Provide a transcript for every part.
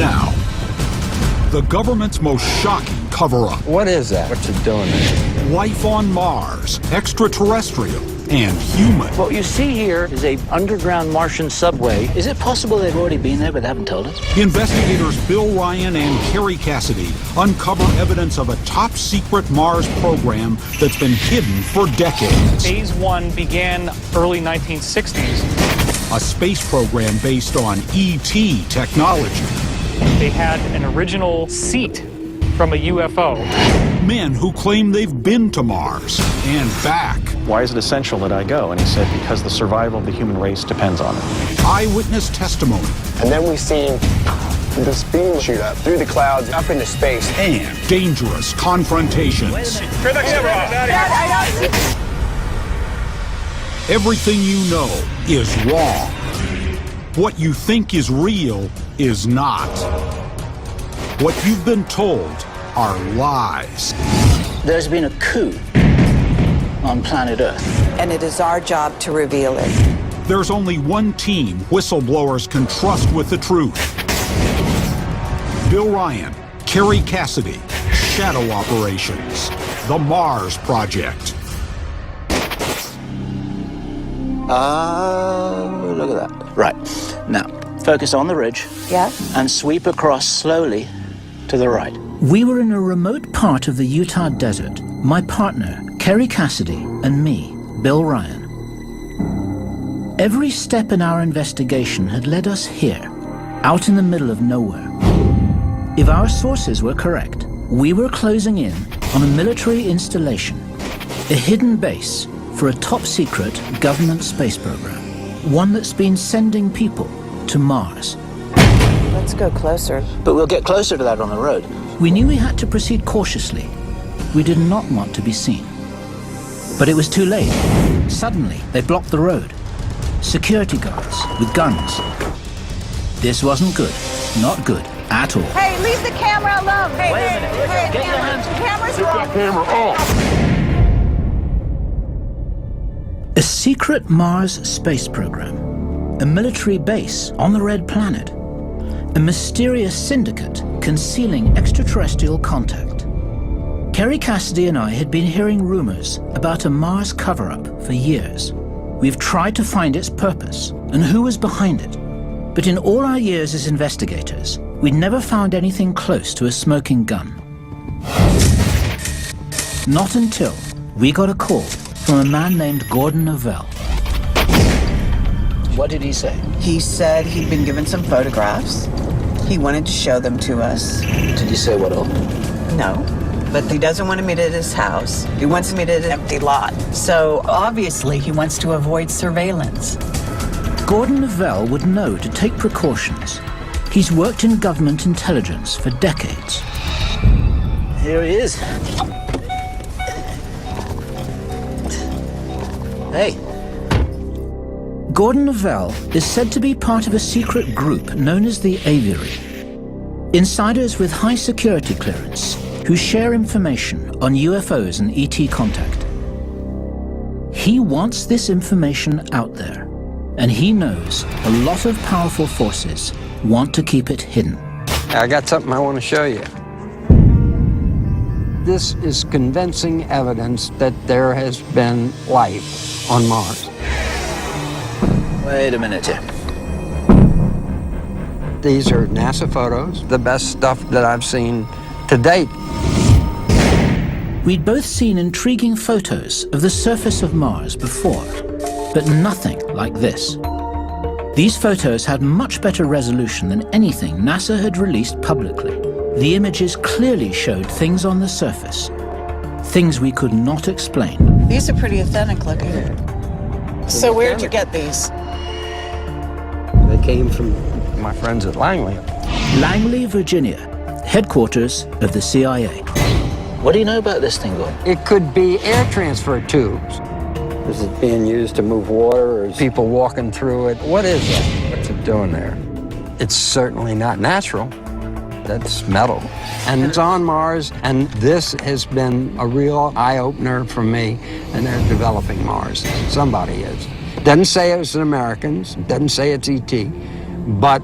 Now, the government's most shocking cover-up. What is that? What's it doing there? Life on Mars, extraterrestrial and human. What you see here is a underground Martian subway. Is it possible they've already been there but they haven't told us? Investigators Bill Ryan and Carrie Cassidy uncover evidence of a top-secret Mars program that's been hidden for decades. Phase 1 began early 1960s. A space program based on ET technology. They had an original seat from a UFO. Men who claim they've been to Mars and back. Why is it essential that I go? And he said, because the survival of the human race depends on it. Eyewitness testimony. And then we see this beam shoot up through the clouds, up into space. And dangerous confrontations. Turn the camera off. Everything you know is wrong. What you think is real is not. What you've been told are lies. There's been a coup on planet Earth. And it is our job to reveal it. There's only one team whistleblowers can trust with the truth. Bill Ryan, Carrie Cassidy, Shadow Operations, The Mars Project. Look at that. Right. Now, focus on the ridge. Yeah? And sweep across slowly to the right. We were in a remote part of the Utah desert. My partner, Carrie Cassidy, and me, Bill Ryan. Every step in our investigation had led us here, out in the middle of nowhere. If our sources were correct, we were closing in on a military installation, a hidden base for a top-secret government space program, one that's been sending people to Mars. Let's go closer. But we'll get closer to that on the road. We knew we had to proceed cautiously. We did not want to be seen. But it was too late. Suddenly, they blocked the road. Security guards with guns. This wasn't good. Not good at all. Hey, leave the camera alone. Hey, Wait a minute. Hey, Get your hands. The camera's wrong. A secret Mars space program. A military base on the Red Planet. A mysterious syndicate concealing extraterrestrial contact. Carrie Cassidy and I had been hearing rumors about a Mars cover-up for years. We've tried to find its purpose and who was behind it. But in all our years as investigators, we'd never found anything close to a smoking gun. Not until we got a call from a man named Gordon Novell. What did he say? He said he'd been given some photographs. He wanted to show them to us. Did he say what all? No, but he doesn't want to meet at his house. He wants to meet at an empty lot. So obviously he wants to avoid surveillance. Gordon Novell would know to take precautions. He's worked in government intelligence for decades. Here he is. Hey. Gordon Novell is said to be part of a secret group known as the Aviary. Insiders with high security clearance who share information on UFOs and ET contact. He wants this information out there, and he knows a lot of powerful forces want to keep it hidden. I got something I want to show you. This is convincing evidence that there has been life on Mars. Wait a minute here. These are NASA photos, the best stuff that I've seen to date. We'd both seen intriguing photos of the surface of Mars before, but nothing like this. These photos had much better resolution than anything NASA had released publicly. The images clearly showed things on the surface, things we could not explain. These are pretty authentic looking. So where'd you get these? They came from my friends at Langley. Langley, Virginia, headquarters of the CIA. What do you know about this thing, Gordon? It could be air transfer tubes. Is it being used to move water, or is people walking through it? What is that? What's it doing there? It's certainly not natural. That's metal. And it's on Mars, and this has been a real eye-opener for me, and they're developing Mars. Somebody is. Doesn't say it's an Americans, doesn't say it's ET, but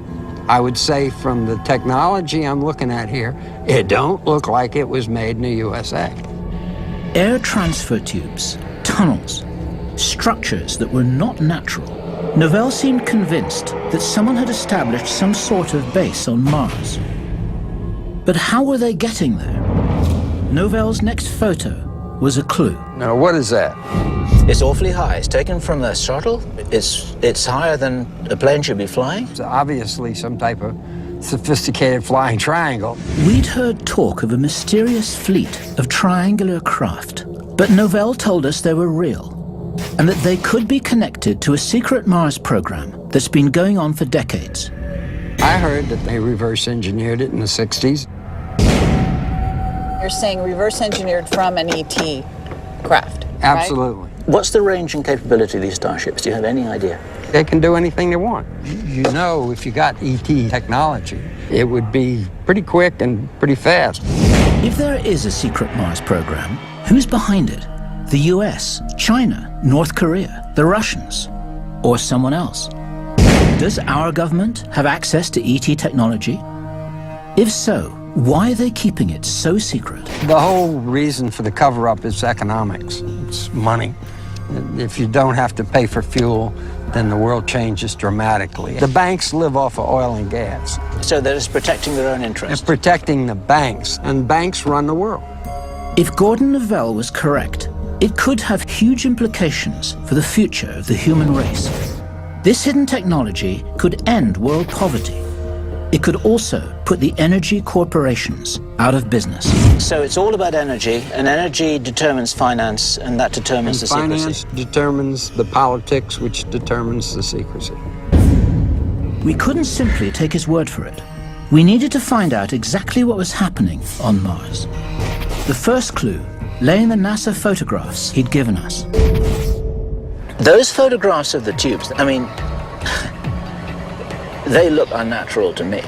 I would say from the technology I'm looking at here, it don't look like it was made in the USA. Air transfer tubes, tunnels, structures that were not natural. Novell seemed convinced that someone had established some sort of base on Mars. But how were they getting there? Novell's next photo was a clue. Now, what is that? It's awfully high. It's taken from the shuttle. It's higher than a plane should be flying. It's obviously some type of sophisticated flying triangle. We'd heard talk of a mysterious fleet of triangular craft, but Novell told us they were real, and that they could be connected to a secret Mars program that's been going on for decades. I heard that they reverse engineered it in the 60s. You're saying reverse engineered from an ET craft, right? Absolutely. What's the range and capability of these starships? Do you have any idea? They can do anything they want. You know, if you got ET technology, it would be pretty quick and pretty fast. If there is a secret Mars program, who's behind it? The US, China, North Korea, the Russians, or someone else? Does our government have access to ET technology? If so, why are they keeping it so secret? The whole reason for the cover-up is economics. It's money. If you don't have to pay for fuel, then the world changes dramatically. The banks live off of oil and gas. So they're just protecting their own They're interests. protecting the banks, and banks run the world. If Gordon Novell was correct, it could have huge implications for the future of the human race. This hidden technology could end world poverty. It could also put the energy corporations out of business. So it's all about energy, and energy determines finance, and that determines the secrecy. Finance determines the politics, which determines the secrecy. We couldn't simply take his word for it. We needed to find out exactly what was happening on Mars. The first clue lay in the NASA photographs he'd given us. Those photographs of the tubes, I mean, they look unnatural to me.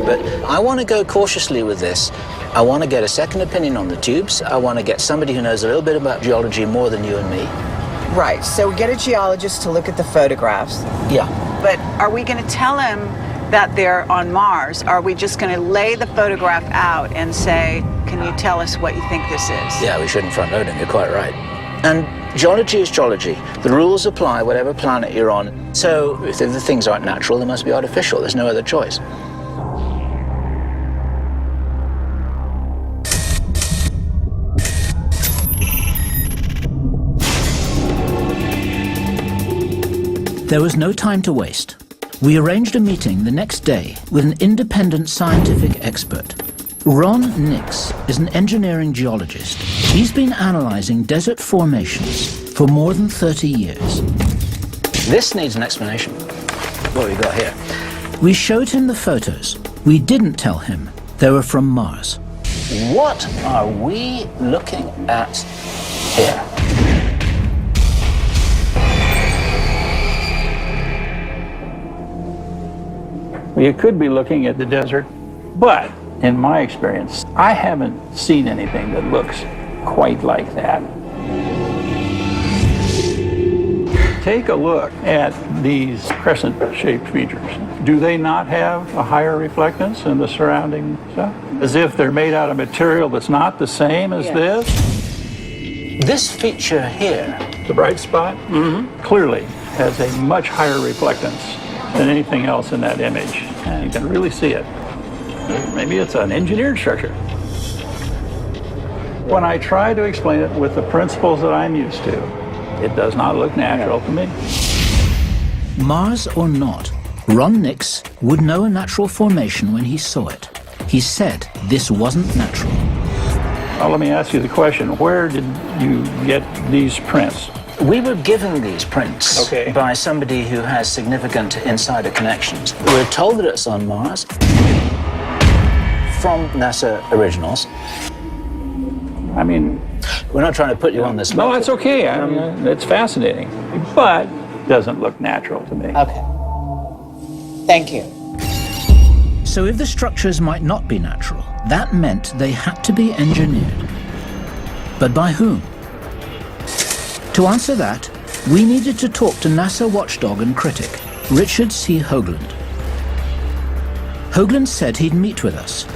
But I want to go cautiously with this. I want to get a second opinion on the tubes. I want to get somebody who knows a little bit about geology more than you and me. Right, so we get a geologist to look at the photographs. Yeah. But are we going to tell him that they're on Mars? Are we just going to lay the photograph out and say, can you tell us what you think this is? Yeah, we shouldn't front load him, you're quite right. And geology is geology. The rules apply whatever planet you're on. So if the things aren't natural, they must be artificial. There's no other choice. There was no time to waste. We arranged a meeting the next day with an independent scientific expert. Ron Nix is an engineering geologist. He's been analyzing desert formations for more than 30 years. This needs an explanation. What have we got here? We showed him the photos. We didn't tell him they were from Mars. What are we looking at here? You could be looking at the desert, but in my experience, I haven't seen anything that looks quite like that. Take a look at these crescent-shaped features. Do they not have a higher reflectance than the surrounding stuff? As if they're made out of material that's not the same as this? This feature here, The bright spot, clearly has a much higher reflectance than anything else in that image. And you can really see it. Maybe it's an engineered structure. When I try to explain it with the principles that I'm used to, it does not look natural to me. Mars or not, Ron Nix would know a natural formation when he saw it. He said this wasn't natural. Well, let me ask you the question. Where did you get these prints? we were given these prints by somebody who has significant insider connections. We're told that it's on Mars from NASA originals. I mean, we're not trying to put you on the spot. No, that's okay. I mean, it's fascinating, but doesn't look natural to me. Okay. Thank you. So if the structures might not be natural, that meant they had to be engineered. But by whom? To answer that, we needed to talk to NASA watchdog and critic, Richard C. Hoagland. Hogland said he'd meet with us,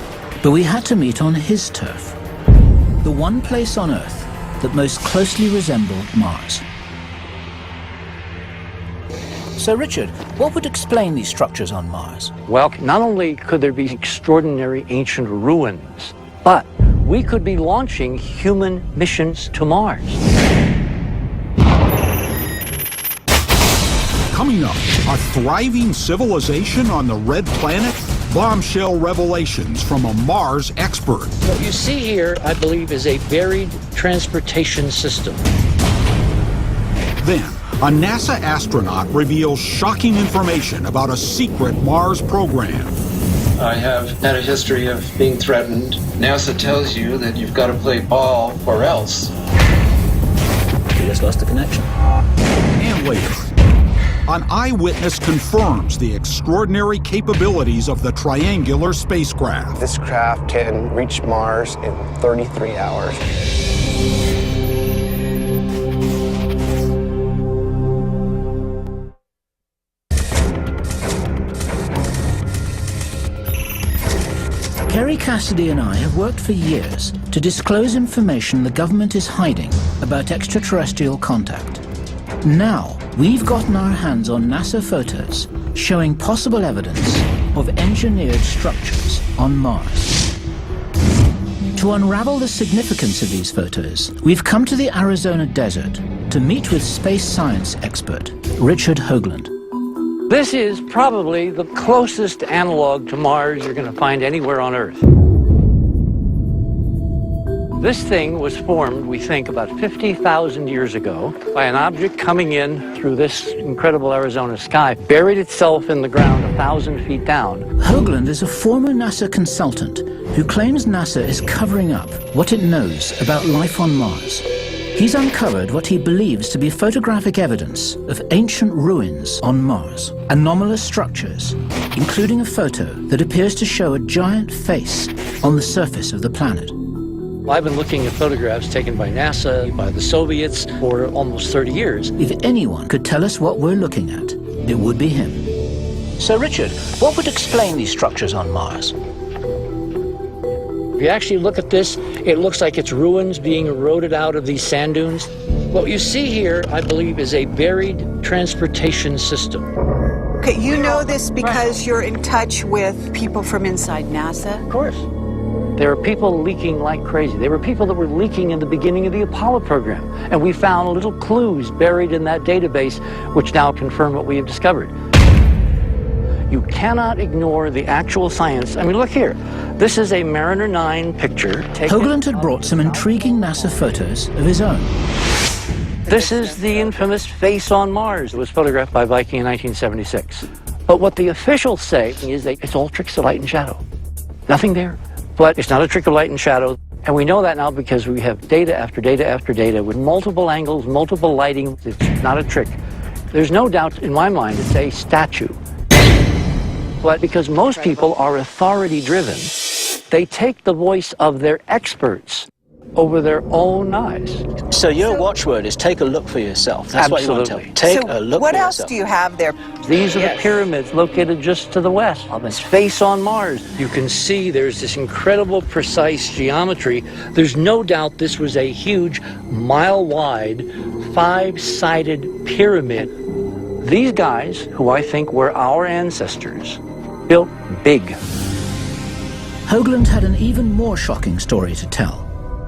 but we had to meet on his turf, the one place on Earth that most closely resembled Mars. So, Richard, what would explain these structures on Mars? Well, not only could there be extraordinary ancient ruins, but we could be launching human missions to Mars. Coming up, a thriving civilization on the Red Planet? Bombshell revelations from a Mars expert. What you see here, I believe, is a buried transportation system. Then, a NASA astronaut reveals shocking information about a secret Mars program. I have had a history of being threatened. NASA tells you that you've got to play ball or else. We just lost the connection. And later, an eyewitness confirms the extraordinary capabilities of the triangular spacecraft. This craft can reach Mars in 33 hours. Kerry Cassidy and I have worked for years to disclose information the government is hiding about extraterrestrial contact. Now, we've gotten our hands on NASA photos showing possible evidence of engineered structures on Mars. To unravel the significance of these photos, we've come to the Arizona desert to meet with space science expert Richard Hoagland. This is probably the closest analog to Mars you're going to find anywhere on Earth. This thing was formed, we think, about 50,000 years ago by an object coming in through this incredible Arizona sky, buried itself in the ground 1,000 feet down. Hoagland is a former NASA consultant who claims NASA is covering up what it knows about life on Mars. He's uncovered what he believes to be photographic evidence of ancient ruins on Mars, anomalous structures, including a photo that appears to show a giant face on the surface of the planet. I've been looking at photographs taken by NASA, by the Soviets, for almost 30 years. If anyone could tell us what we're looking at, it would be him. So, Richard, what would explain these structures on Mars? If you actually look at this, it looks like it's ruins being eroded out of these sand dunes. What you see here, I believe, is a buried transportation system. Okay, you know this because you're in touch with people from inside NASA? Of course. There are people leaking like crazy. There were people that were leaking in the beginning of the Apollo program, and we found little clues buried in that database, which now confirm what we have discovered. You cannot ignore the actual science. I mean, look here. This is a Mariner 9 picture. Hoagland had brought some intriguing NASA photos of his own. This is the infamous face on Mars. It was photographed by Viking in 1976. But what the officials say is that it's all tricks of light and shadow. Nothing there. But it's not a trick of light and shadow. And we know that now because we have data after data after data with multiple angles, multiple lighting. It's not a trick. There's no doubt in my mind it's a statue. But because most people are authority-driven, they take the voice of their experts over their own eyes. So your watchword is take a look for yourself. That's Absolutely. what you want to tell me. Take a look what for else yourself. do you have there? These are the pyramids located just to the west of this face on Mars. You can see there's this incredible precise geometry. There's no doubt this was a huge, mile-wide, 5-sided pyramid. These guys, who I think were our ancestors, built big. Hoagland had an even more shocking story to tell.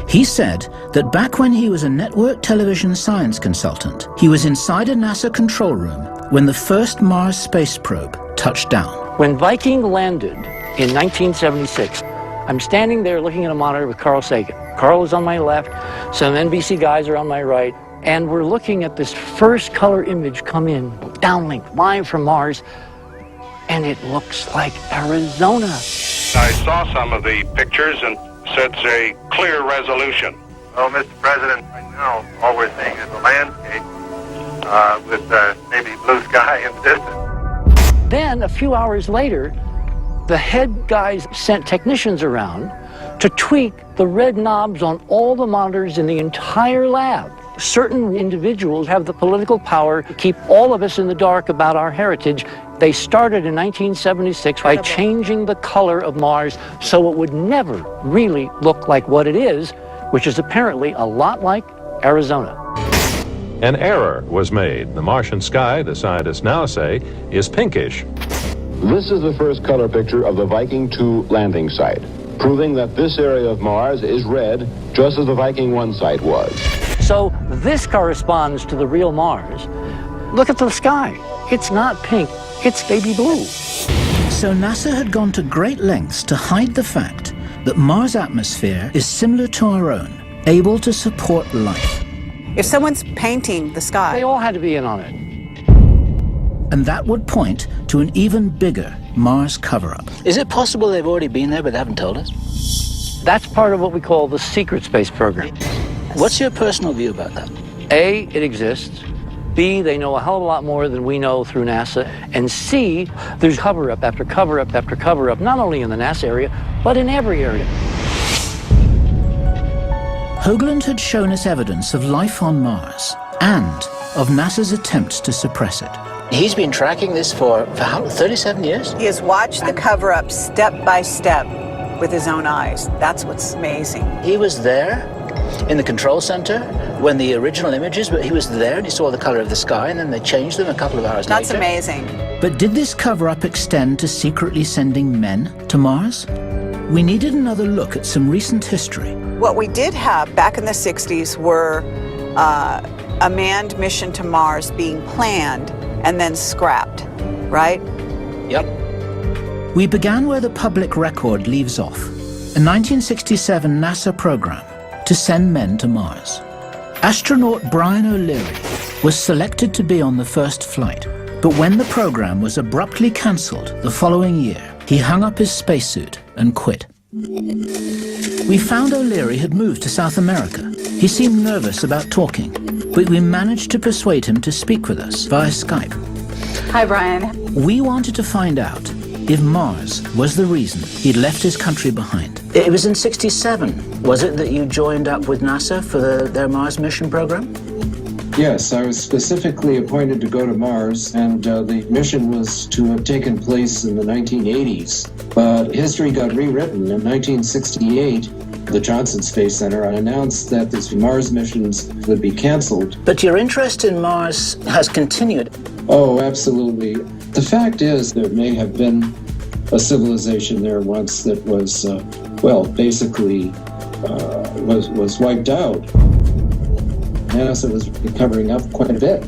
He said that back when he was a network television science consultant, he was inside a NASA control room when the first Mars space probe touched down. When Viking landed in 1976, I'm standing there looking at a monitor with Carl Sagan. Carl is on my left, some NBC guys are on my right, and we're looking at this first color image come in, downlink, live from Mars, and it looks like Arizona. I saw some of the pictures and it's a clear resolution. Well, Mr. President, right now, all we're seeing is a landscape with maybe blue sky in the distance. Then, a few hours later, the head guys sent technicians around to tweak the red knobs on all the monitors in the entire lab. Certain individuals have the political power to keep all of us in the dark about our heritage, They started in 1976 by changing the color of Mars so it would never really look like what it is, which is apparently a lot like Arizona. An error was made. The Martian sky, the scientists now say, is pinkish. This is the first color picture of the Viking 2 landing site, proving that this area of Mars is red, just as the Viking 1 site was. So this corresponds to the real Mars. Look at the sky. It's not pink, it's baby blue. So NASA had gone to great lengths to hide the fact that Mars' atmosphere is similar to our own, able to support life. If someone's painting the sky, they all had to be in on it. And that would point to an even bigger Mars cover-up. Is it possible they've already been there but they haven't told us? That's part of what we call the secret space program. What's your personal view about that? A, it exists. B, they know a hell of a lot more than we know through NASA. And C, there's cover-up after cover-up after cover-up, not only in the NASA area, but in every area. Hogland had shown us evidence of life on Mars and of NASA's attempts to suppress it. He's been tracking this for how, 37 years? He has watched the cover-up step by step with his own eyes. That's what's amazing. He was there in the control center when the original images, but he was there and he saw the color of the sky and then they changed them a couple of hours later. That's amazing. But did this cover-up extend to secretly sending men to Mars? We needed another look at some recent history. What we did have back in the 60s were a manned mission to Mars being planned and then scrapped, right? Yep. We began where the public record leaves off, a 1967 NASA program to send men to Mars. Astronaut Brian O'Leary was selected to be on the first flight, but when the program was abruptly cancelled the following year, he hung up his spacesuit and quit. We found O'Leary had moved to South America. He seemed nervous about talking, but we managed to persuade him to speak with us via Skype. Hi, Brian. We wanted to find out if Mars was the reason he'd left his country behind. It was in '67, was it, that you joined up with NASA for their Mars mission program? Yes, I was specifically appointed to go to Mars, and the mission was to have taken place in the 1980s. But history got rewritten. In 1968, the Johnson Space Center announced that these Mars missions would be canceled. But your interest in Mars has continued. Oh, absolutely. The fact is, there may have been a civilization there once that was, basically was wiped out. NASA was covering up quite a bit.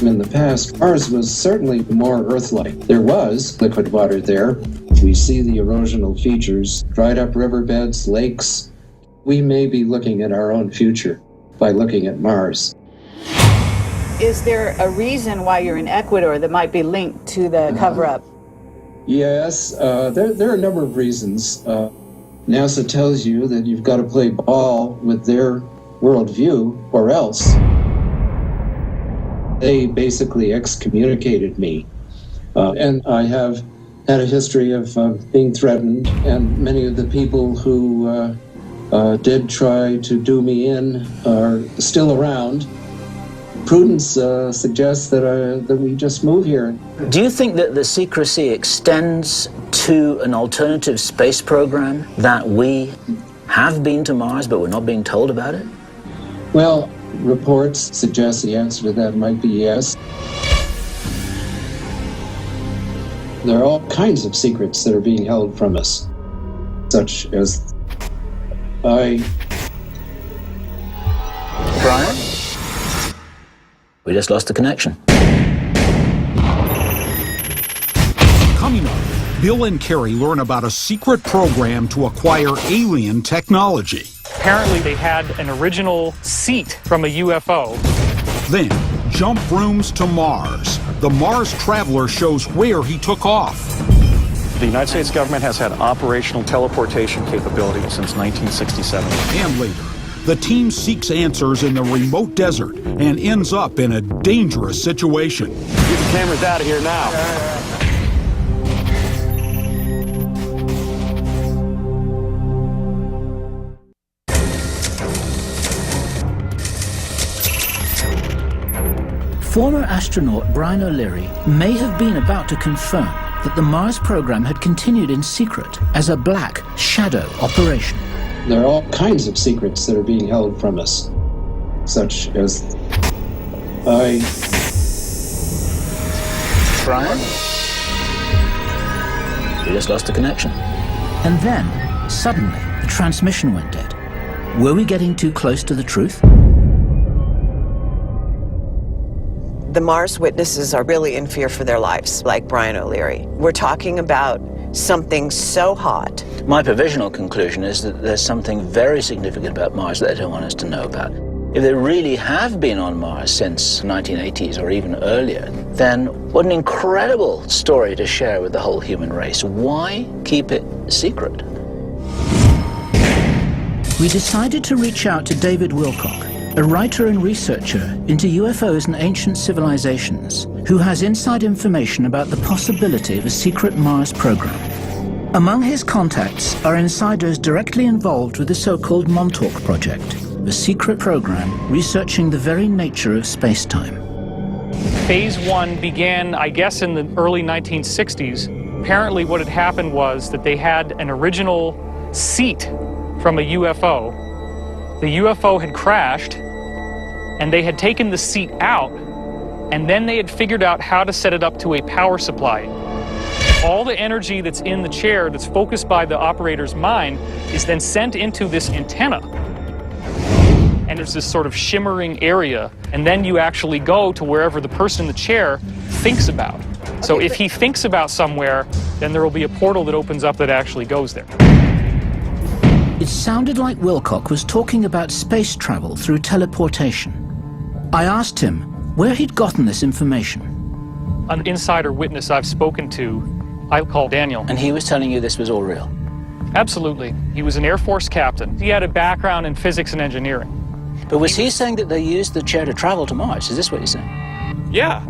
In the past, Mars was certainly more Earth-like. There was liquid water there. We see the erosional features, dried up riverbeds, lakes. We may be looking at our own future by looking at Mars. Is there a reason why you're in Ecuador that might be linked to the cover-up? Yes, there are a number of reasons. NASA tells you that you've got to play ball with their worldview, or else. They basically excommunicated me. And I have had a history of being threatened, and many of the people who did try to do me in are still around. Prudence suggests that we just move here. Do you think that the secrecy extends to an alternative space program, that we have been to Mars but we're not being told about it? Well, reports suggest the answer to that might be yes. There are all kinds of secrets that are being held from us, such as Brian? We just lost the connection. Coming up, Bill and Carrie learn about a secret program to acquire alien technology. Apparently they had an original seat from a UFO. Then, jump rooms to Mars. The Mars traveler shows where he took off. The United States government has had operational teleportation capability since 1967. And later, the team seeks answers in the remote desert and ends up in a dangerous situation. Get the cameras out of here now. former astronaut Brian O'Leary may have been about to confirm that the Mars program had continued in secret as a black shadow operation. There are all kinds of secrets that are being held from us, such as Brian? We just lost the connection. And then, suddenly, the transmission went dead. Were we getting too close to the truth? The Mars witnesses are really in fear for their lives, like Brian O'Leary. We're talking about something so hot. My provisional conclusion is that there's something very significant about Mars that they don't want us to know about. If they really have been on Mars since the 1980s or even earlier, then what an incredible story to share with the whole human race. Why keep it secret? We decided to reach out to David Wilcock, a writer and researcher into UFOs and ancient civilizations, who has inside information about the possibility of a secret Mars program. Among his contacts are insiders directly involved with the so-called Montauk Project, a secret program researching the very nature of space-time. Phase 1 began, I guess, in the early 1960s. Apparently what had happened was that they had an original seat from a UFO. The UFO had crashed, and they had taken the seat out, and then they had figured out how to set it up to a power supply. All the energy that's in the chair, that's focused by the operator's mind, is then sent into this antenna. And there's this sort of shimmering area, and then you actually go to wherever the person in the chair thinks about. So if he thinks about somewhere, then there will be a portal that opens up that actually goes there. It sounded like Wilcock was talking about space travel through teleportation. I asked him where he'd gotten this information. An insider witness I've spoken to, I'll call Daniel. And he was telling you this was all real? Absolutely. He was an Air Force captain. He had a background in physics and engineering. But was he saying that they used the chair to travel to Mars? Is this what you're saying? Yeah.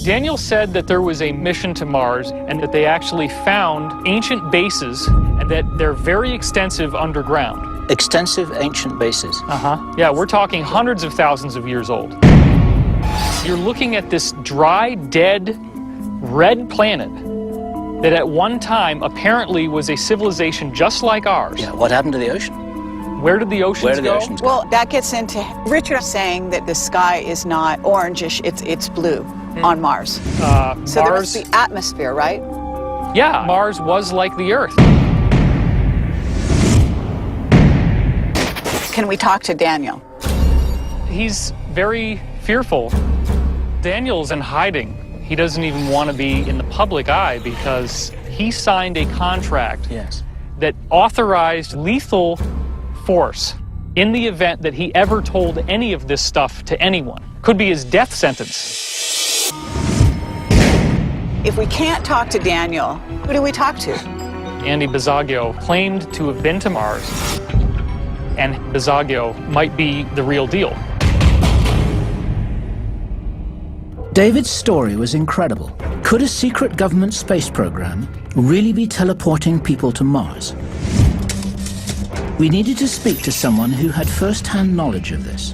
Daniel said that there was a mission to Mars and that they actually found ancient bases and that they're very extensive underground. Extensive ancient bases? Uh-huh. Yeah, we're talking hundreds of thousands of years old. You're looking at this dry, dead, red planet that at one time apparently was a civilization just like ours. Yeah, what happened to the ocean? Where did the oceans go? Well, that gets into Richard saying that the sky is not orangish, it's blue on Mars. So there must be atmosphere, right? Yeah, Mars was like the Earth. Can we talk to Daniel? He's very fearful. Daniel's in hiding. He doesn't even want to be in the public eye because he signed a contract that authorized lethal force in the event that he ever told any of this stuff to anyone. Could be his death sentence. If we can't talk to Daniel, who do we talk to? Andy Bisaggio claimed to have been to Mars, and Bisaggio might be the real deal. David's story was incredible. Could a secret government space program really be teleporting people to Mars? We needed to speak to someone who had first-hand knowledge of this.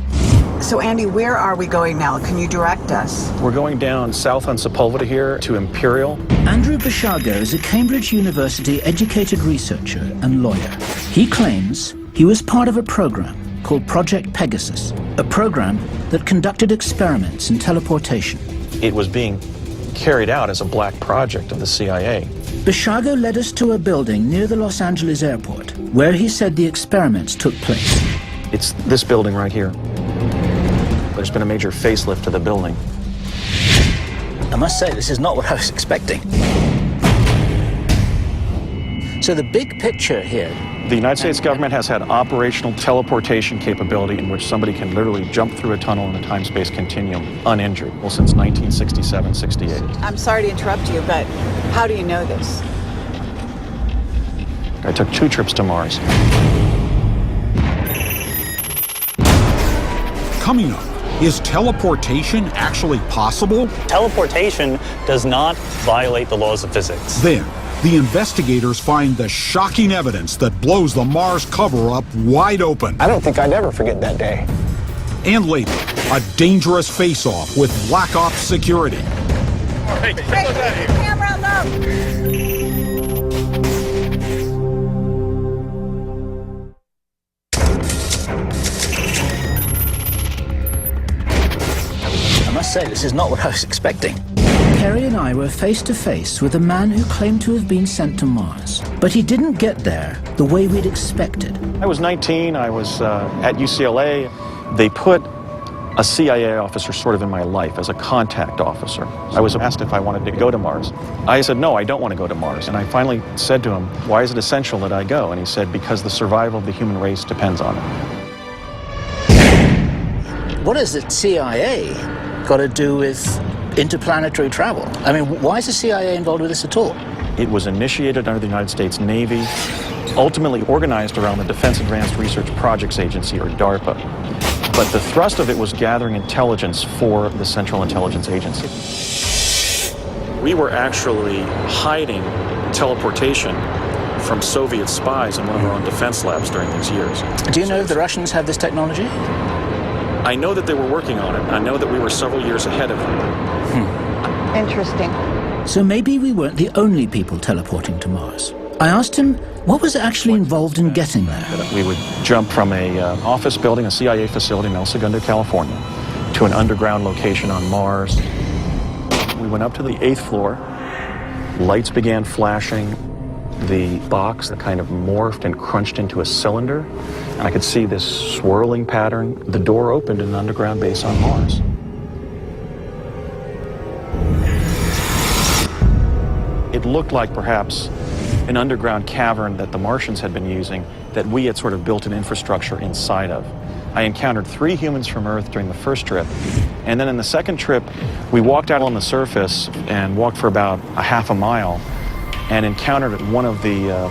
So Andy, where are we going now? Can you direct us? We're going down south on Sepulveda here to Imperial. Andrew Bisaggio is a Cambridge University educated researcher and lawyer. He claims he was part of a program called Project Pegasus, a program that conducted experiments in teleportation. It was being carried out as a black project of the CIA. Bisaggio led us to a building near the Los Angeles airport, where he said the experiments took place. It's this building right here. There's been a major facelift to the building. I must say, this is not what I was expecting. So the big picture here... The United States government has had operational teleportation capability in which somebody can literally jump through a tunnel in a time-space continuum uninjured, well, since 1967-68. I'm sorry to interrupt you, but how do you know this? I took 2 trips to Mars. Coming up, is teleportation actually possible? Teleportation does not violate the laws of physics. Then, the investigators find the shocking evidence that blows the Mars cover-up wide open. I don't think I'd ever forget that day. And later, a dangerous face-off with Black Ops security. Hey, camera, look! I must say, this is not what I was expecting. Kerry and I were face to face with a man who claimed to have been sent to Mars. But he didn't get there the way we'd expected. I was 19, I was at UCLA. They put a CIA officer sort of in my life as a contact officer. I was asked if I wanted to go to Mars. I said, no, I don't want to go to Mars. And I finally said to him, why is it essential that I go? And he said, because the survival of the human race depends on it. What has the CIA got to do with interplanetary travel? I mean, why is the CIA involved with this at all? It was initiated under the United States Navy, ultimately organized around the Defense Advanced Research Projects Agency, or DARPA. But the thrust of it was gathering intelligence for the Central Intelligence Agency. We were actually hiding teleportation from Soviet spies in one of our own defense labs during these years. Do you know if the Russians have this technology? I know that they were working on it. I know that we were several years ahead of them. Interesting. So maybe we weren't the only people teleporting to Mars. I asked him what was actually involved in getting there. We would jump from an office building, a CIA facility in El Segundo, California, to an underground location on Mars. We went up to the 8th floor. Lights began flashing. The box that kind of morphed and crunched into a cylinder. And I could see this swirling pattern. The door opened in an underground base on Mars. It looked like perhaps an underground cavern that the Martians had been using that we had sort of built an infrastructure inside of. I encountered 3 humans from Earth during the first trip. And then in the second trip, we walked out on the surface and walked for about a half a mile and encountered one of the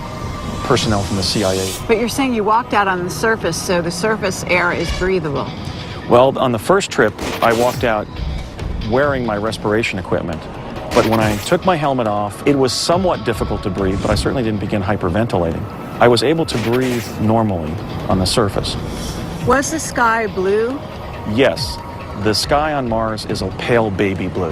personnel from the CIA. But you're saying you walked out on the surface, so the surface air is breathable. Well, on the first trip, I walked out wearing my respiration equipment. But when I took my helmet off, it was somewhat difficult to breathe, but I certainly didn't begin hyperventilating. I was able to breathe normally on the surface. Was the sky blue? Yes, the sky on Mars is a pale baby blue.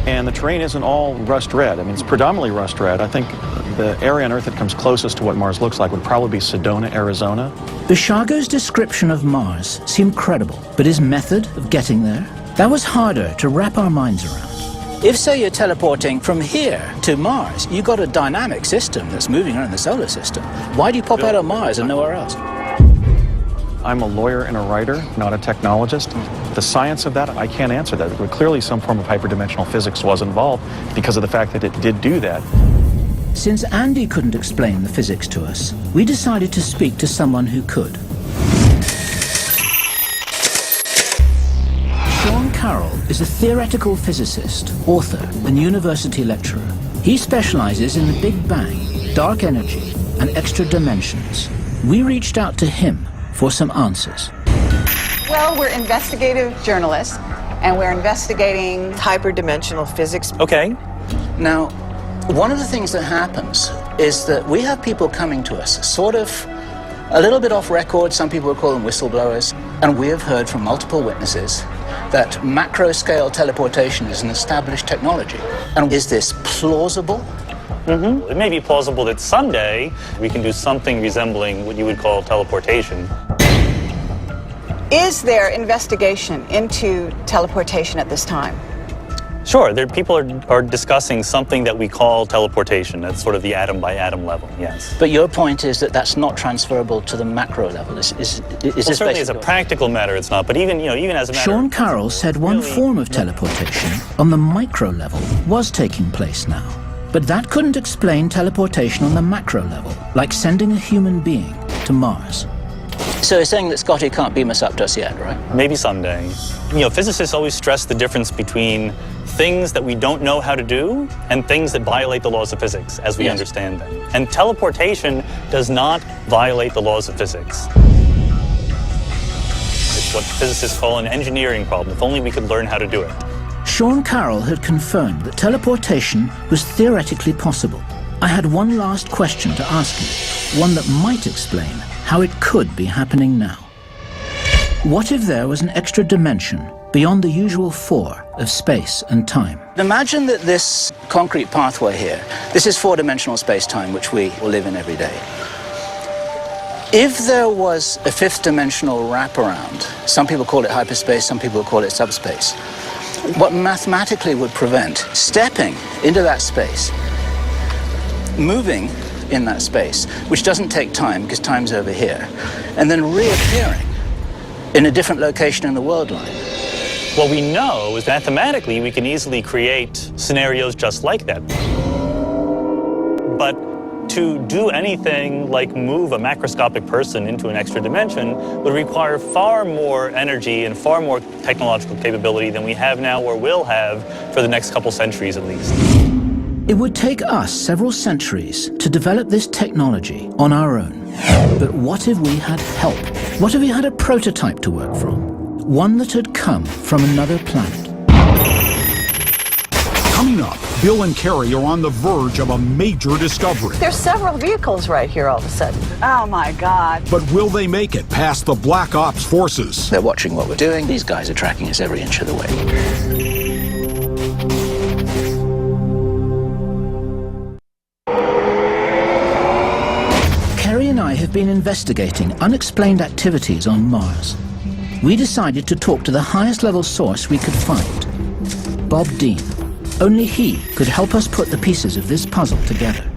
And the terrain isn't all rust red. I mean, it's predominantly rust red. I think the area on Earth that comes closest to what Mars looks like would probably be Sedona, Arizona. Bishago's description of Mars seemed credible, but his method of getting there? That was harder to wrap our minds around. If, say, you're teleporting from here to Mars, you've got a dynamic system that's moving around the solar system. Why do you pop out of Mars and nowhere else? I'm a lawyer and a writer, not a technologist. The science of that, I can't answer that. But clearly some form of hyperdimensional physics was involved because of the fact that it did do that. Since Andy couldn't explain the physics to us, we decided to speak to someone who could. Sean Carroll is a theoretical physicist, author, and university lecturer. He specializes in the Big Bang, dark energy, and extra dimensions. We reached out to him for some answers. Well, we're investigative journalists, and we're investigating hyperdimensional physics. Okay. Now, one of the things that happens is that we have people coming to us, sort of a little bit off record. Some people would call them whistleblowers. And we have heard from multiple witnesses that macro-scale teleportation is an established technology. And is this plausible? Mm-hmm. It may be plausible that someday we can do something resembling what you would call teleportation. Is there investigation into teleportation at this time? Sure, people are discussing something that we call teleportation. That's sort of the atom by atom level, yes. But your point is that that's not transferable to the macro level. Is certainly as a practical matter it's not, but even as a matter Sean Carroll said one form of teleportation on the micro level was taking place now. But that couldn't explain teleportation on the macro level, like sending a human being to Mars. So you're saying that Scotty can't beam us up to us yet, right? Maybe someday. Physicists always stress the difference between things that we don't know how to do and things that violate the laws of physics as we understand them. And teleportation does not violate the laws of physics. It's what physicists call an engineering problem, if only we could learn how to do it. Sean Carroll had confirmed that teleportation was theoretically possible. I had one last question to ask him, one that might explain how it could be happening now. What if there was an extra dimension beyond the usual four of space and time? Imagine that this concrete pathway here, this is four-dimensional space-time, which we will live in every day. If there was a fifth-dimensional wraparound, some people call it hyperspace, some people call it subspace, what mathematically would prevent stepping into that space, moving in that space, which doesn't take time because time's over here, and then reappearing in a different location in the world line. What we know is mathematically we can easily create scenarios just like that. But to do anything like move a macroscopic person into an extra dimension would require far more energy and far more technological capability than we have now or will have for the next couple centuries at least. It would take us several centuries to develop this technology on our own. But what if we had help? What if we had a prototype to work from? One that had come from another planet. Coming up, Bill and Carrie are on the verge of a major discovery. There's several vehicles right here all of a sudden. Oh my God. But will they make it past the Black Ops forces? They're watching what we're doing. These guys are tracking us every inch of the way. Carrie and I have been investigating unexplained activities on Mars. We decided to talk to the highest level source we could find, Bob Dean. Only he could help us put the pieces of this puzzle together.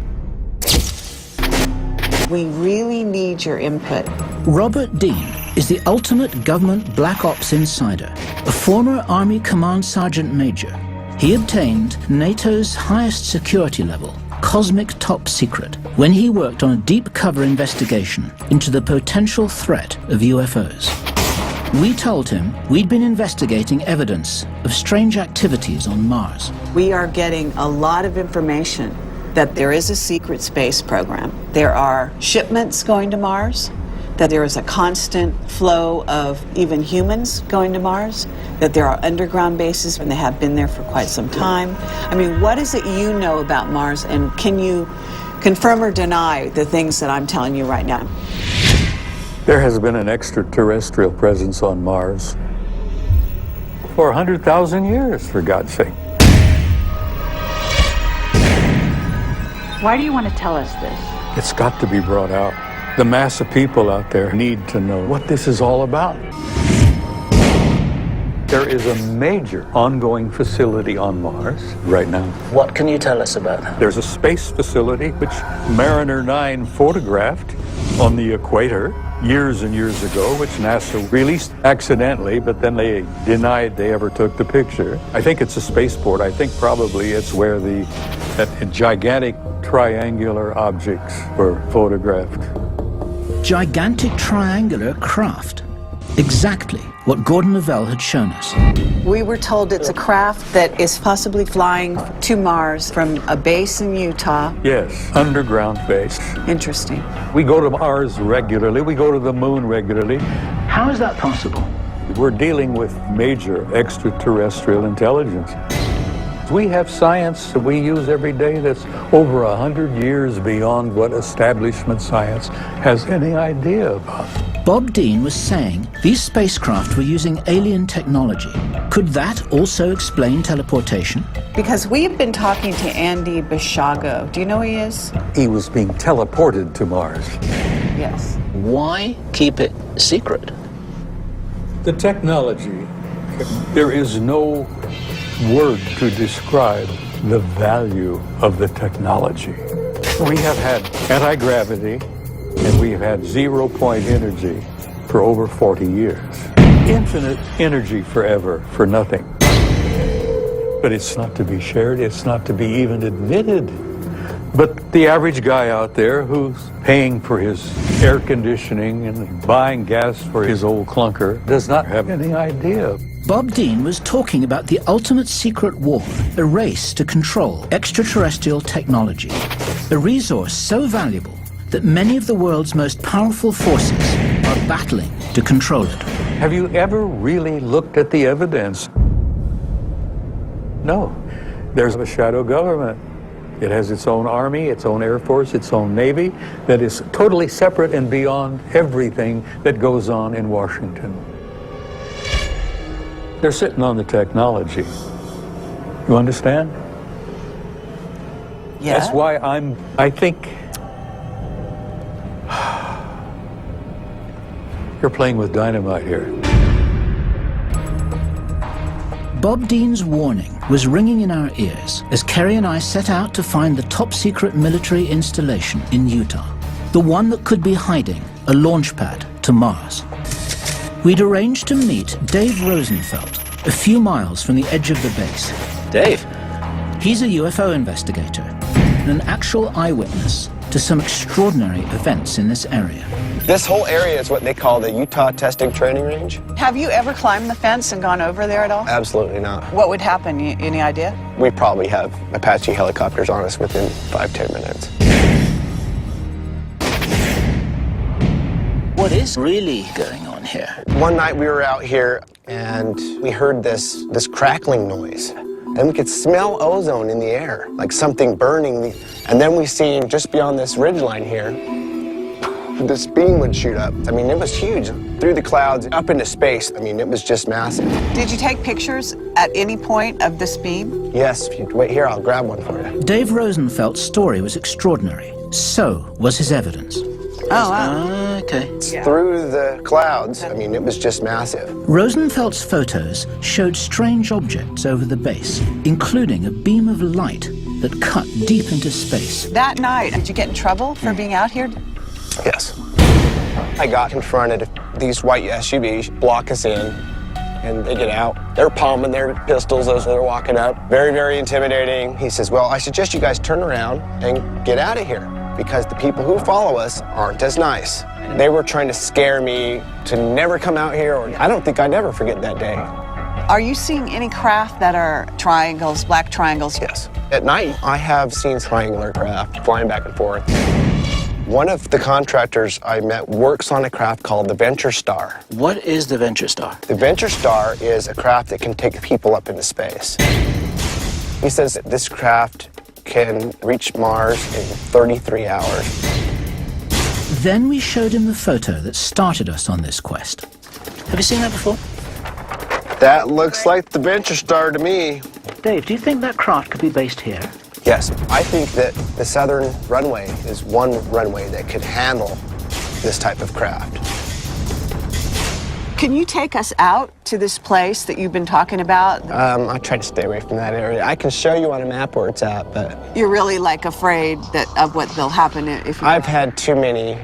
We really need your input. Robert Dean is the ultimate government black ops insider, a former Army Command Sergeant Major. He obtained NATO's highest security level, Cosmic Top Secret, when he worked on a deep cover investigation into the potential threat of UFOs. We told him we'd been investigating evidence of strange activities on Mars. We are getting a lot of information that there is a secret space program. There are shipments going to Mars, that there is a constant flow of even humans going to Mars, that there are underground bases and they have been there for quite some time. I mean, what is it you know about Mars, and can you confirm or deny the things that I'm telling you right now? There has been an extraterrestrial presence on Mars for 100,000 years, for God's sake. Why do you want to tell us this? It's got to be brought out. The mass of people out there need to know what this is all about. There is a major ongoing facility on Mars right now. What can you tell us about that? There's a space facility which Mariner 9 photographed on the equator years and years ago, which NASA released accidentally, but then they denied they ever took the picture. I think it's a spaceport. I think probably it's where that gigantic triangular objects were photographed. Gigantic triangular craft. Exactly what Gordon Lavelle had shown us. We were told it's a craft that is possibly flying to Mars from a base in Utah. Yes, underground base. Interesting. We go to Mars regularly. We go to the moon regularly. How is that possible? We're dealing with major extraterrestrial intelligence. We have science that we use every day that's over 100 years beyond what establishment science has any idea about. Bob Dean was saying these spacecraft were using alien technology. Could that also explain teleportation? Because we've been talking to Andy Bishago. Do you know who he is? He was being teleported to Mars. Yes. Why keep it secret? The technology, there is no word to describe the value of the technology. We have had anti-gravity and we have had zero-point energy for over 40 years. Infinite energy forever for nothing. But it's not to be shared, it's not to be even admitted. But the average guy out there who's paying for his air conditioning and buying gas for his old clunker does not have any idea. Bob Dean was talking about the ultimate secret war, a race to control extraterrestrial technology, a resource so valuable that many of the world's most powerful forces are battling to control it. Have you ever really looked at the evidence? No. There's a shadow government. It has its own army, its own air force, its own navy that is totally separate and beyond everything that goes on in Washington. They're sitting on the technology. You understand? Yeah. That's why I think you're playing with dynamite here. Bob Dean's warning was ringing in our ears as Kerry and I set out to find the top-secret military installation in Utah, the one that could be hiding a launch pad to Mars. We'd arranged to meet Dave Rosenfeld a few miles from the edge of the base. Dave? He's a UFO investigator and an actual eyewitness to some extraordinary events in this area. This whole area is what they call the Utah Testing Training Range. Have you ever climbed the fence and gone over there at all? Absolutely not. What would happen? Any idea? We probably have Apache helicopters on us within 5-10 minutes. What is really going on here? One night we were out here and we heard this crackling noise. And we could smell ozone in the air, like something burning. And then we seen just beyond this ridgeline here, this beam would shoot up. I mean, it was huge. Through the clouds, up into space. I mean, it was just massive. Did you take pictures at any point of this beam? Yes, if you wait here, I'll grab one for you. Dave Rosenfeld's story was extraordinary. So was his evidence. Oh, wow. Okay. Yeah. Through the clouds, I mean, it was just massive. Rosenfeld's photos showed strange objects over the base, including a beam of light that cut deep into space. That night, did you get in trouble for being out here? Yes. I got confronted. These white SUVs block us in, and they get out. They're palming their pistols as they're walking up. Very, very intimidating. He says, well, I suggest you guys turn around and get out of here, because the people who follow us aren't as nice. They were trying to scare me to never come out here, or I don't think I'd ever forget that day. Are you seeing any craft that are triangles, black triangles? Yes. At night, I have seen triangular craft flying back and forth. One of the contractors I met works on a craft called the Venture Star. What is the Venture Star? The Venture Star is a craft that can take people up into space. He says that this craft can reach Mars in 33 hours. Then we showed him the photo that started us on this quest. Have you seen that before? That looks like the Venture Star to me. Dave, do you think that craft could be based here? Yes, I think that the southern runway is one runway that could handle this type of craft. Can you take us out to this place that you've been talking about? I try to stay away from that area. I can show you on a map where it's at, but... You're really, like, afraid of what will happen if you... I've had too many,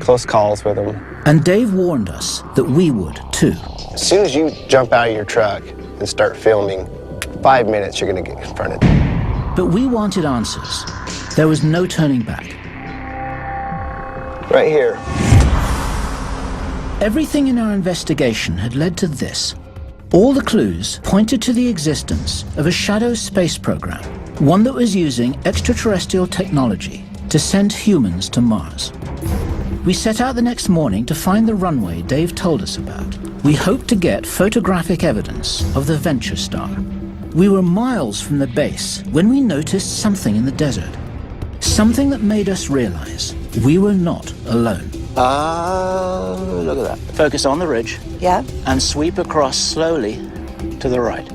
close calls with them. And Dave warned us that we would, too. As soon as you jump out of your truck and start filming, 5 minutes you're going to get confronted. But we wanted answers. There was no turning back. Right here. Everything in our investigation had led to this. All the clues pointed to the existence of a shadow space program, one that was using extraterrestrial technology to send humans to Mars. We set out the next morning to find the runway Dave told us about. We hoped to get photographic evidence of the Venture Star. We were miles from the base when we noticed something in the desert. Something that made us realize we were not alone. Look at that. Focus on the ridge. Yeah. And sweep across slowly to the right.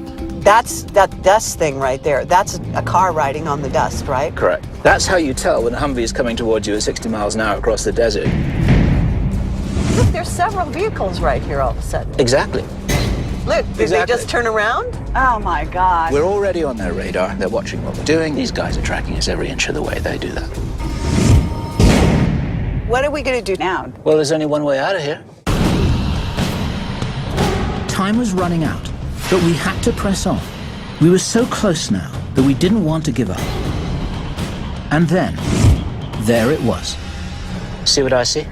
That's that dust thing right there. That's a car riding on the dust, right? Correct. That's how you tell when a Humvee is coming towards you at 60 miles an hour across the desert. Look, there's several vehicles right here all of a sudden. Exactly. Look, did they just turn around? Oh, my God. We're already on their radar. They're watching what we're doing. These guys are tracking us every inch of the way. They do that. What are we going to do now? Well, there's only one way out of here. Time was running out, but we had to press on. We were so close now that we didn't want to give up. And then, there it was. See what I see?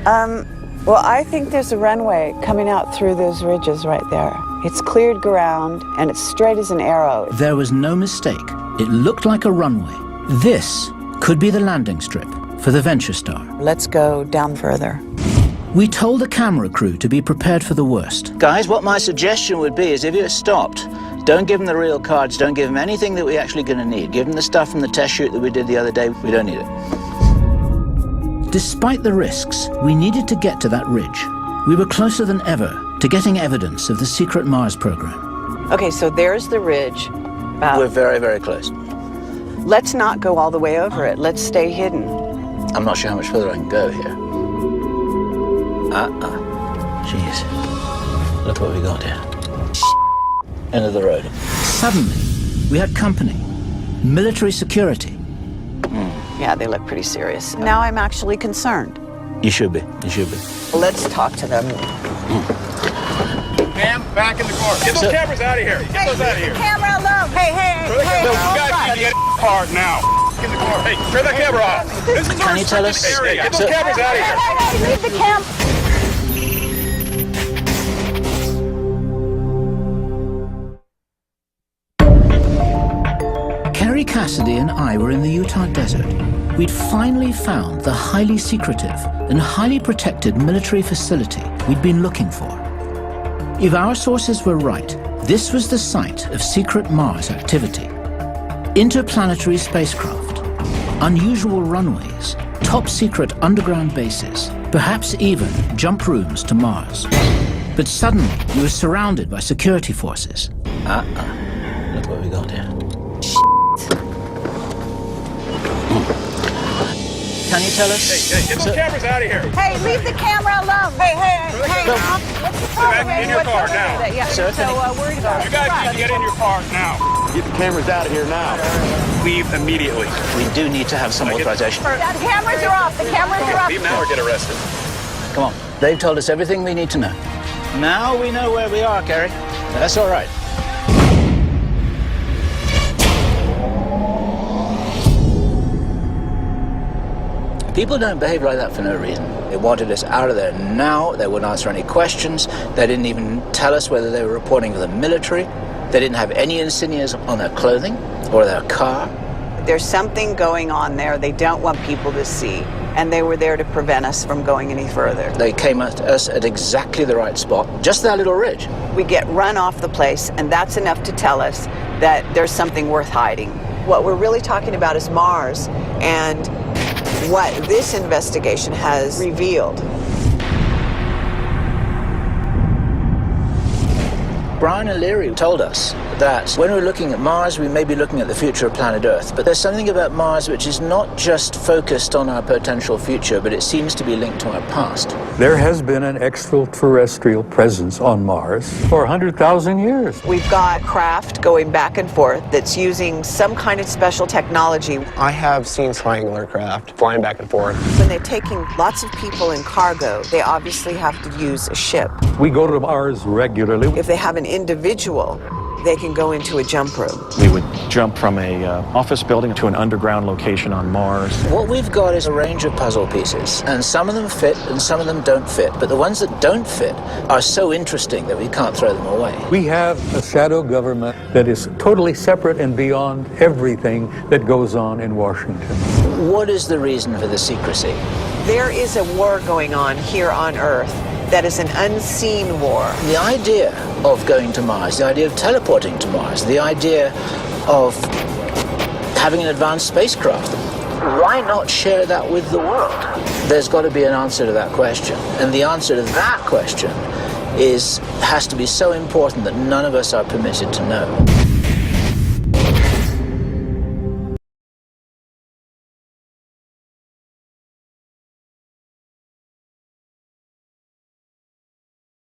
Well, I think there's a runway coming out through those ridges right there. It's cleared ground, and it's straight as an arrow. There was no mistake. It looked like a runway. This could be the landing strip for the Venture Star. Let's go down further. We told the camera crew to be prepared for the worst. Guys, what my suggestion would be is if you're stopped, don't give them the real cards, don't give them anything that we're actually going to need. Give them the stuff from the test shoot that we did the other day. We don't need it. Despite the risks, we needed to get to that ridge. We were closer than ever to getting evidence of the secret Mars program. Okay, so there's the ridge. We're very, very close. Let's not go all the way over it. Let's stay hidden. I'm not sure how much further I can go here. Jeez. Look what we got here. End of the road. Suddenly, we had company. Military security. Yeah, they look pretty serious. Now I'm actually concerned. You should be. You should be. Let's talk to them. Ma'am, back in the car. Get those cameras out of here. Get those out of here. Camera alone. Hey, You guys need to get in the car now. In the car. Hey, turn that camera off. This is Can you tell us? area. Get those cameras out of here. Hey, leave the camera. Carrie Cassidy and I were in the Utah desert. We'd finally found the highly secretive and highly protected military facility we'd been looking for. If our sources were right, this was the site of secret Mars activity. Interplanetary spacecraft, unusual runways, top-secret underground bases, perhaps even jump rooms to Mars. But suddenly, we were surrounded by security forces. Look what we got here. Can you tell us? Hey, get those cameras out of here. Hey, leave the camera alone. Hey. What's the problem? Back in your car now. Yeah, so worried about You guys need to get in your car now. Get the cameras out of here now. Leave immediately. We do need to have some authorization. The cameras are off. The cameras are off. Leave now or get arrested. Come on. They've told us everything we need to know. Now we know where we are, Carrie. That's all right. People don't behave like that for no reason. They wanted us out of there now. They wouldn't answer any questions. They didn't even tell us whether they were reporting for the military. They didn't have any insignias on their clothing or their car. There's something going on there they don't want people to see, and they were there to prevent us from going any further. They came at us at exactly the right spot, just that little ridge. We get run off the place, and that's enough to tell us that there's something worth hiding. What we're really talking about is Mars, and what this investigation has revealed. Brian O'Leary told us that when we're looking at Mars, we may be looking at the future of planet Earth. But there's something about Mars which is not just focused on our potential future, but it seems to be linked to our past. There has been an extraterrestrial presence on Mars for 100,000 years. We've got craft going back and forth that's using some kind of special technology. I have seen triangular craft flying back and forth. When they're taking lots of people in cargo, they obviously have to use a ship. We go to Mars regularly. If they have an individual, they can go into a jump room. We would jump from a office building to an underground location on Mars. What we've got is a range of puzzle pieces, and some of them fit and some of them don't fit. But the ones that don't fit are so interesting that we can't throw them away. We have a shadow government that is totally separate and beyond everything that goes on in Washington. What is the reason for the secrecy? There is a war going on here on Earth that is an unseen war. The idea of going to Mars, the idea of teleporting to Mars, the idea of having an advanced spacecraft, why not share that with the world? There's got to be an answer to that question. And the answer to that question has to be so important that none of us are permitted to know.